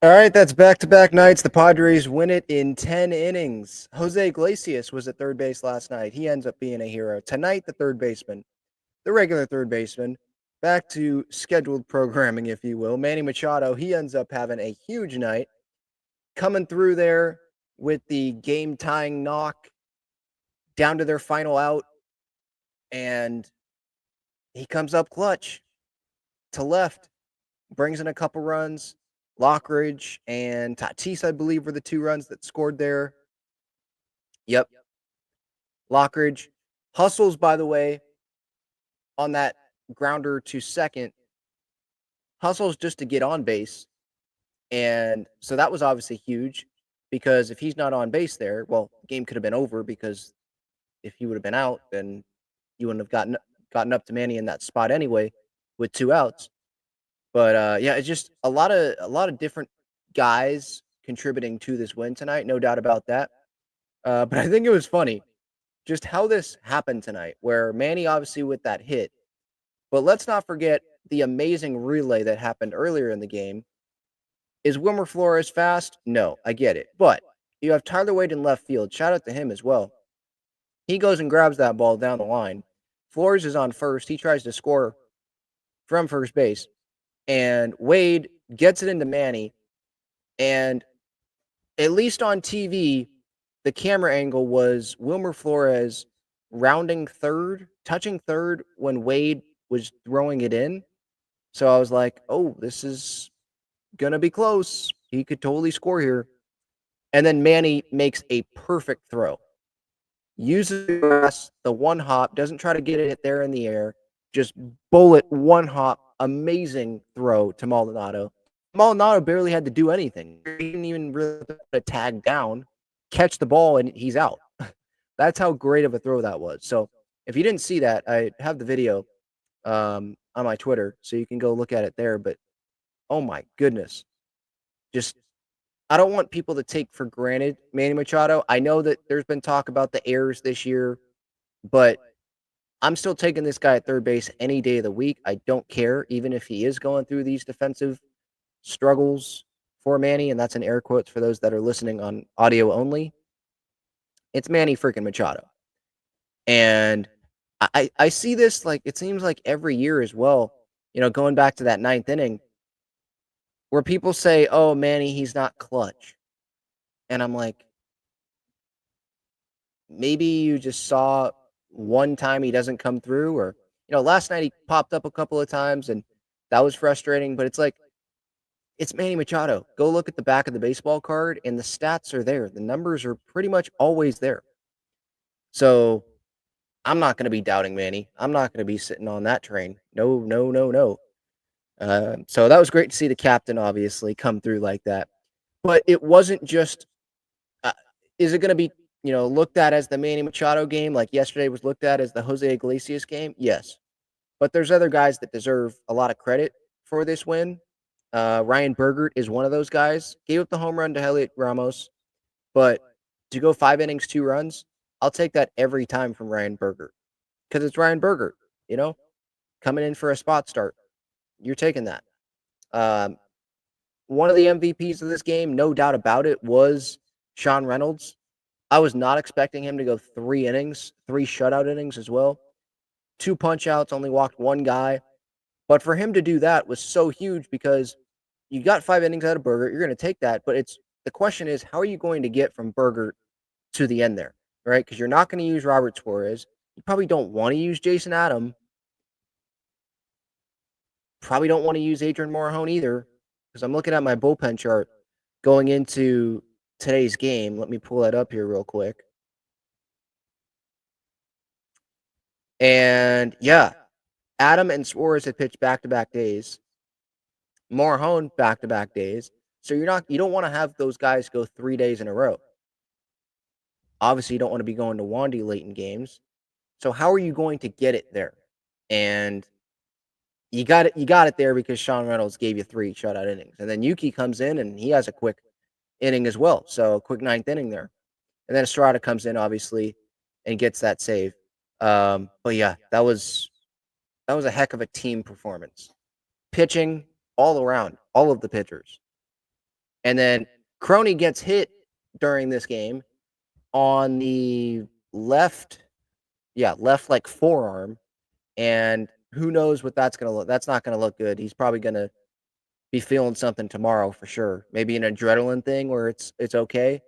All right, that's back-to-back nights. The Padres win it in 10 innings. Jose Iglesias was at third base last night. He ends up being a hero. Tonight, the third baseman, the regular third baseman, back to scheduled programming, if you will. Manny Machado, he ends up having a huge night, coming through there with the game-tying knock down to their final out, and he comes up clutch to left, brings in a couple runs. Lockridge and Tatis, I believe, were the two runs that scored there. Yep, Lockridge hustles, by the way, on that grounder to second, hustles just to get on base. And so that was obviously huge because if he's not on base there, well, the game could have been over because if he would have been out, then you wouldn't have gotten up to Manny in that spot anyway with two outs. But yeah, it's just a lot of different guys contributing to this win tonight, no doubt about that. But I think it was funny just how this happened tonight, where Manny obviously with that hit. But let's not forget the amazing relay that happened earlier in the game. Is Wilmer Flores fast? No, I get it. But you have Tyler Wade in left field. Shout out to him as well. He goes and grabs that ball down the line. Flores is on first. He tries to score from first base. And Wade gets it into Manny. And at least on TV, the camera angle was Wilmer Flores rounding third, touching third when Wade was throwing it in. So I was like, oh, this is going to be close. He could totally score here. And then Manny makes a perfect throw. Uses the grass, the one hop, doesn't try to get it there in the air. Just bullet one hop. Amazing throw to Maldonado. Maldonado barely had to do anything. He didn't even really put a tag down, catch the ball, and he's out. That's how great of a throw that was. So if you didn't see that, I have the video on my Twitter, so you can go look at it there. But oh my goodness, just I don't want people to take for granted Manny Machado. I know that there's been talk about the errors this year, but I'm still taking this guy at third base any day of the week. I don't care, even if he is going through these defensive struggles for Manny, and that's in air quotes for those that are listening on audio only. It's Manny freaking Machado. And I see this like it seems like every year as well, going back to that ninth inning where people say, oh, Manny, he's not clutch. And I'm like, maybe you just saw one time he doesn't come through, or, last night he popped up a couple of times and that was frustrating. But it's like, it's Manny Machado. Go look at the back of the baseball card and the stats are there. The numbers are pretty much always there. So I'm not going to be doubting Manny. I'm not going to be sitting on that train. No, no, no, no. So that was great to see the captain obviously come through like that. But it wasn't just. Uh, is it going to be looked at as the Manny Machado game like yesterday was looked at as the Jose Iglesias game? Yes, but there's other guys that deserve a lot of credit for this win. Ryan Bergert is one of those guys. Gave up the home run to Heliot Ramos, but to go 5 innings, 2 runs, I'll take that every time from Ryan Bergert because it's Ryan Bergert. You know, coming in for a spot start, you're taking that. Um, One of the MVPs of this game, no doubt about it, was Sean Reynolds. I was not expecting him to go 3 innings, 3 shutout innings as well. 2 punch outs, only walked one guy. But for him to do that was so huge because you got 5 innings out of Berger. You're going to take that. But the question is, how are you going to get from Berger to the end there, right? Because you're not going to use Robert Torres. You probably don't want to use Jason Adam. Probably don't want to use Adrian Morejon either, because I'm looking at my bullpen chart going into today's game. Let me pull that up here real quick. And yeah, Adam and Suarez had pitched back-to-back days. Morejon back-to-back days. So you don't want to have those guys go 3 days in a row. Obviously, you don't want to be going to Wandy late in games. So how are you going to get it there? And you got it there because Sean Reynolds gave you 3 shutout innings. And then Yuki comes in and he has a quick inning as well. So a quick ninth inning there. And then Estrada comes in, obviously, and gets that save. But yeah, that was a heck of a team performance. Pitching all around, all of the pitchers. And then Crony gets hit during this game on the left, left like forearm. And who knows what that's going to look. That's not going to look good. He's probably going to be feeling something tomorrow for sure. Maybe an adrenaline thing where it's okay.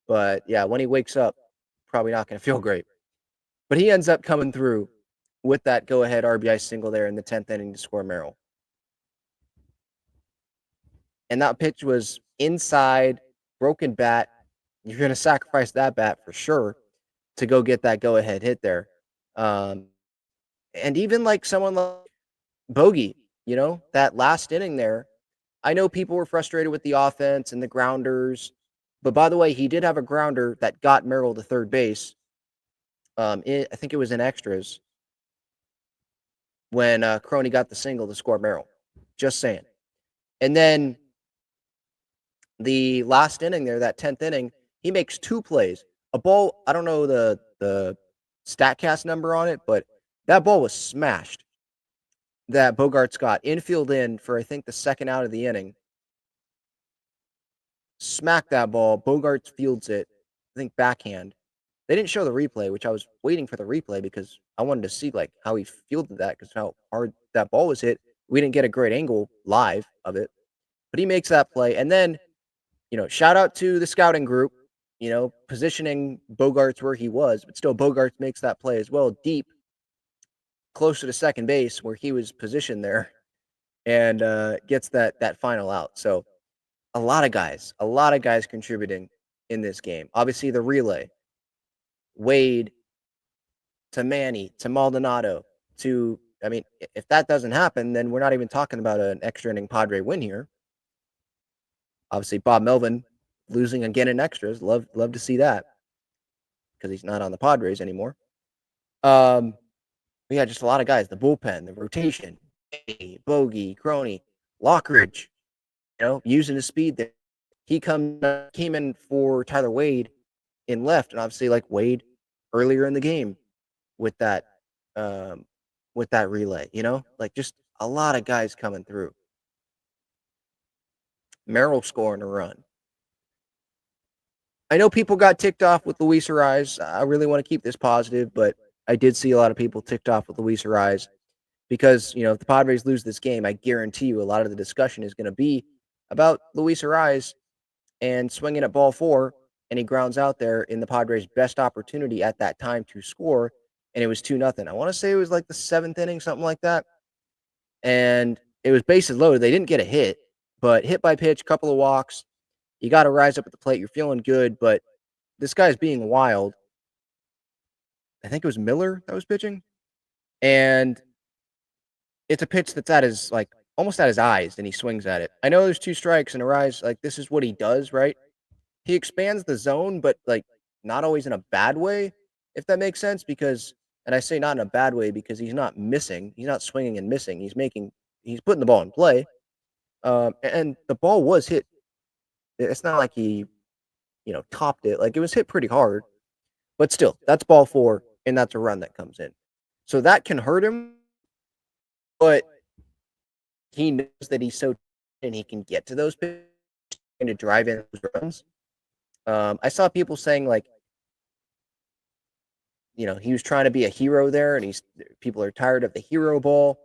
But yeah, when he wakes up, probably not going to feel great. But he ends up coming through with that go-ahead RBI single there in the 10th inning to score Merrill. And that pitch was inside, broken bat. You're going to sacrifice that bat for sure to go get that go-ahead hit there. And even like someone like Bogey, that last inning there, I know people were frustrated with the offense and the grounders. But by the way, he did have a grounder that got Merrill to third base. I think it was in extras when Crony got the single to score Merrill. Just saying. And then the last inning there, that 10th inning, he makes two plays. A ball, I don't know the StatCast number on it, but that ball was smashed that Bogaerts got infield in for, I think, the second out of the inning. Smacked that ball. Bogaerts fields it, I think, backhand. They didn't show the replay, which I was waiting for the replay because I wanted to see like how he fielded that because how hard that ball was hit. We didn't get a great angle live of it, but he makes that play. And then, shout out to the scouting group, positioning Bogaerts where he was, but still Bogaerts makes that play as well, deep, closer to second base where he was positioned there, and gets that final out. So a lot of guys contributing in this game. Obviously, the relay, Wade to Manny to Maldonado to, I mean, if that doesn't happen, then we're not even talking about an extra inning Padre win here. Obviously, Bob Melvin losing again in extras. Love to see that because he's not on the Padres anymore. Yeah, just a lot of guys. The bullpen, the rotation, Bogey, Crony, Lockridge, using his speed there. He came in for Tyler Wade in left, and obviously like Wade earlier in the game with that relay, like just a lot of guys coming through. Merrill scoring a run. I know people got ticked off with Luis Arraez. I really want to keep this positive, but I did see a lot of people ticked off with Luis Arraez because, if the Padres lose this game, I guarantee you a lot of the discussion is going to be about Luis Arraez and swinging at ball 4, and he grounds out there in the Padres' best opportunity at that time to score, and it was 2-0. I want to say it was like the 7th inning, something like that, and it was bases loaded. They didn't get a hit, but hit by pitch, couple of walks. You got to rise up at the plate. You're feeling good, but this guy's being wild. I think it was Miller that was pitching, and it's a pitch that's at his, like, almost at his eyes, and he swings at it. I know there's 2 strikes, and Arraez, like, this is what he does, right? He expands the zone, but, like, not always in a bad way, if that makes sense, because, and I say not in a bad way because he's not missing. He's not swinging and missing. He's putting the ball in play. And the ball was hit. It's not like he, topped it. Like, it was hit pretty hard, but still, that's ball 4, and that's a run that comes in. So that can hurt him, but he knows that he's so and he can get to those pitches and to drive in those runs. I saw people saying like, he was trying to be a hero there, and people are tired of the hero ball.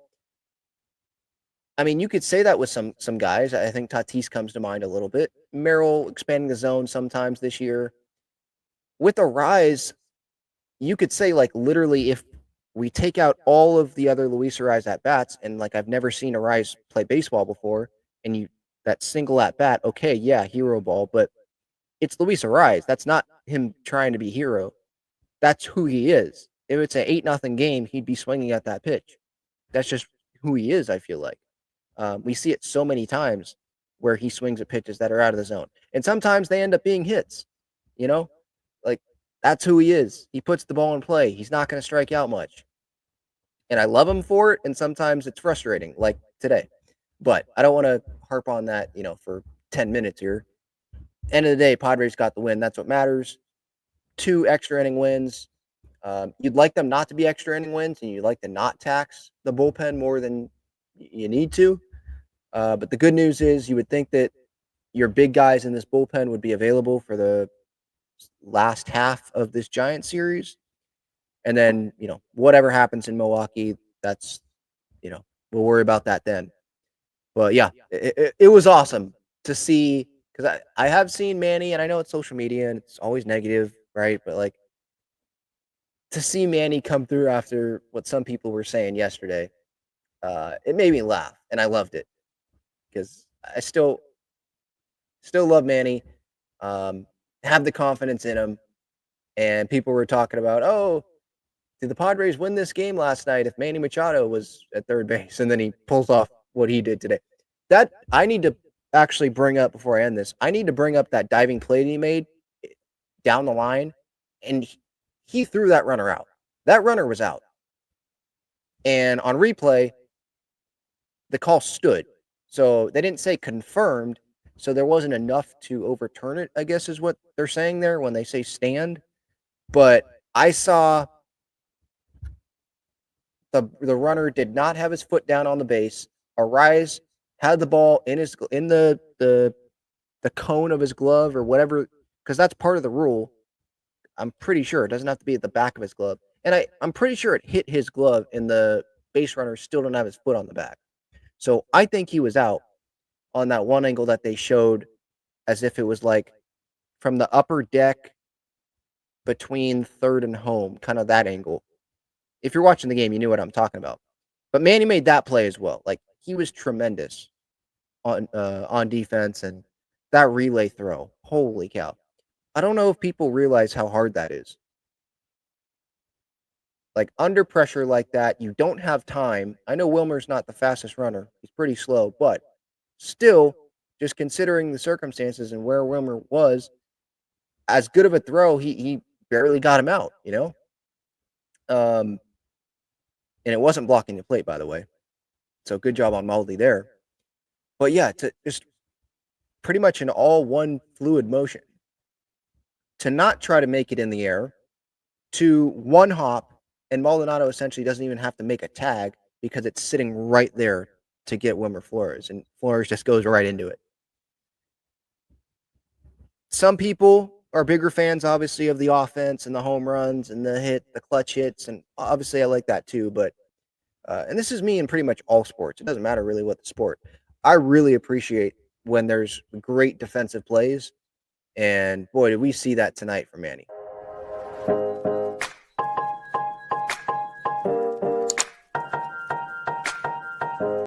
I mean, you could say that with some guys. I think Tatis comes to mind a little bit. Merrill expanding the zone sometimes this year. With Arraez, you could say like literally if we take out all of the other Luis Arraez at bats, and like I've never seen Arraez play baseball before, and that single at bat, okay, yeah, hero ball, but it's Luis Arraez. That's not him trying to be hero. That's who he is. If it's an 8-0 game, he'd be swinging at that pitch. That's just who he is, I feel like. We see it so many times where he swings at pitches that are out of the zone. And sometimes they end up being hits, like that's who he is. He puts the ball in play. He's not going to strike out much. And I love him for it. And sometimes it's frustrating, like today. But I don't want to harp on that, for 10 minutes here. End of the day, Padres got the win. That's what matters. 2 extra inning wins. You'd like them not to be extra inning wins, and you'd like to not tax the bullpen more than you need to. But the good news is you would think that your big guys in this bullpen would be available for the last half of this Giant series. And then, whatever happens in Milwaukee, that's, we'll worry about that then. But yeah, it was awesome to see because I have seen Manny, and I know it's social media and it's always negative, right? But like to see Manny come through after what some people were saying yesterday, it made me laugh, and I loved it because I still love Manny, um, have the confidence in him, and people were talking about, oh, did the Padres win this game last night if Manny Machado was at third base? And then he pulls off what he did today. That I need to actually bring up before I end this. I need to bring up that diving play that he made down the line, and he threw that runner out. That runner was out. And on replay, the call stood. So they didn't say confirmed. So there wasn't enough to overturn it, I guess is what they're saying there when they say stand. But I saw the runner did not have his foot down on the base. Arraez had the ball in the cone of his glove or whatever, because that's part of the rule. I'm pretty sure it doesn't have to be at the back of his glove. And I'm pretty sure it hit his glove and the base runner still don't have his foot on the back. So I think he was out on that one angle that they showed as if it was like from the upper deck between third and home, kind of that angle. If you're watching the game, you knew what I'm talking about. But Manny made that play as well. Like he was tremendous on defense and that relay throw. Holy cow. I don't know if people realize how hard that is. Like under pressure like that, you don't have time. I know Wilmer's not the fastest runner. He's pretty slow, but still, just considering the circumstances and where Wilmer was, as good of a throw, he barely got him out, and it wasn't blocking the plate, by the way. So good job on Maldi there. But yeah, to just pretty much an all one fluid motion. To not try to make it in the air, to one hop, and Maldonado essentially doesn't even have to make a tag because it's sitting right there to get Wilmer Flores, and Flores just goes right into it. Some people are bigger fans, obviously, of the offense and the home runs and the clutch hits, and obviously I like that too. But and this is me in pretty much all sports. It doesn't matter really what the sport. I really appreciate when there's great defensive plays, and boy, did we see that tonight from Manny.